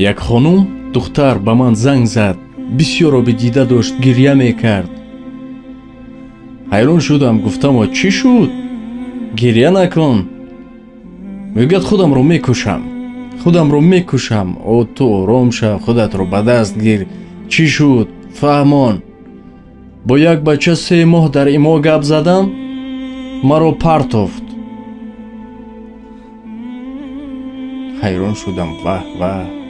як хонум духтар ба ман занг зад, бисёр оби дида дошт, гирья мекард. ҳайрон шудам, гуфтам чӣ шуд? Гирья накун. мегӯяд худамро мекушам. О ту ором шав, худатро ба даст гир. чӣ шуд? фаҳмон. бо як бача 3 моҳ дар имо гап задам, маро партофт. ҳайрон шудам, ваҳ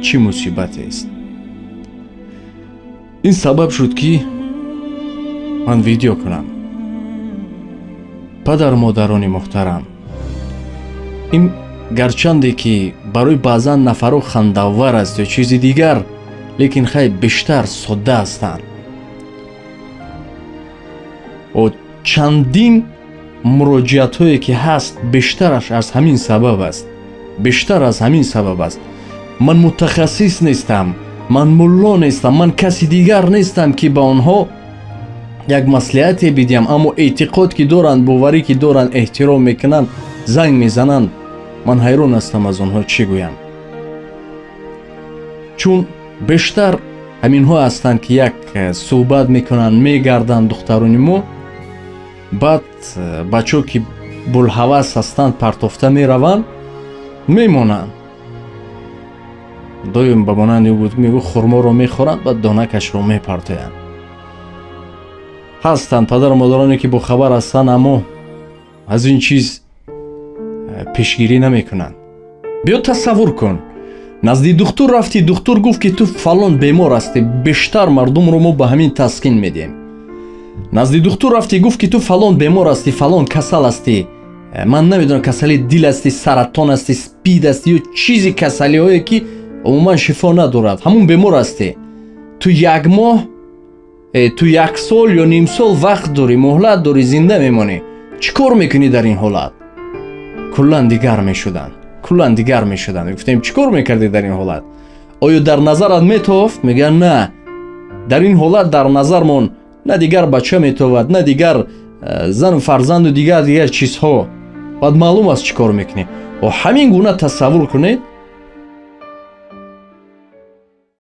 чӣ мусибатест. ин сабаб шуд ки ман видео кунам. падар модарони муҳтарам, ин гарчанде ки барои баъзан нафаро хандавар аст ё чизи дигар, лекин хай бештар содда ҳастанд. чандин муроҷиатҳое ки ҳаст, бештараш аз ҳамин сабаб аст. ман мутахассис нестам, ман мулло нестам, ман каси дигар нестам ки ба онҳо як маслиҳате бидиҳам, аммо эътиқод ки доранд, боварӣ ки доранд, эҳтиром мекунанд, занг мезананд, ман ҳайрон ҳастам аз онҳо чӣ гӯям. чун бештар ҳаминҳо ҳастанд ки як суҳбат мекунанд, мегарданд духтарони мо, баъд бачо ки булҳавас ҳастанд, партофта мераванд, мемонанд. доим ба монанди ӯ буд, мегӯ хурморо мехӯранд, баъд донакашро мепартоянд. ҳастанд падару модароне ки бохабар ҳастанд, аммо аз ин чиз пешгирӣ намекунанд. биё тасаввур кун, назди духтур рафтӣ, духтур гуфт ки ту фалон бемор ҳастӣ. бештар мардумро мо ба ҳамин таскин медиҳем. назди духтур рафтӣ, гуфт ки ту фалон бемор ҳастӣ, фалон касал ҳастӣ, ман намедонам касали дил ҳастӣ, саратон ҳастӣ, спид ҳастӣ ё чизи касалиҳое ки умуман шифо надорад, ҳамун бемор ҳастӣ. ту 1 моҳ, ту 1 сол ё ним сол вақт дорӣ, муҳлат дорӣ, зинда мемонӣ. чӣ кор мекунӣ дар ин ҳолат? куллан дигар мешуданд. гуфтем чӣ кор мекардӣ дар ин ҳолат? оё дар назарат метофт? мегӯяд на, дар ин ҳолат дар назар мон на дигар бача метовад, на дигар зану фарзанду дигар чизҳо. баъд маълум аст чӣ кор мекунӣ. ҳамин гуна тасаввур кунед,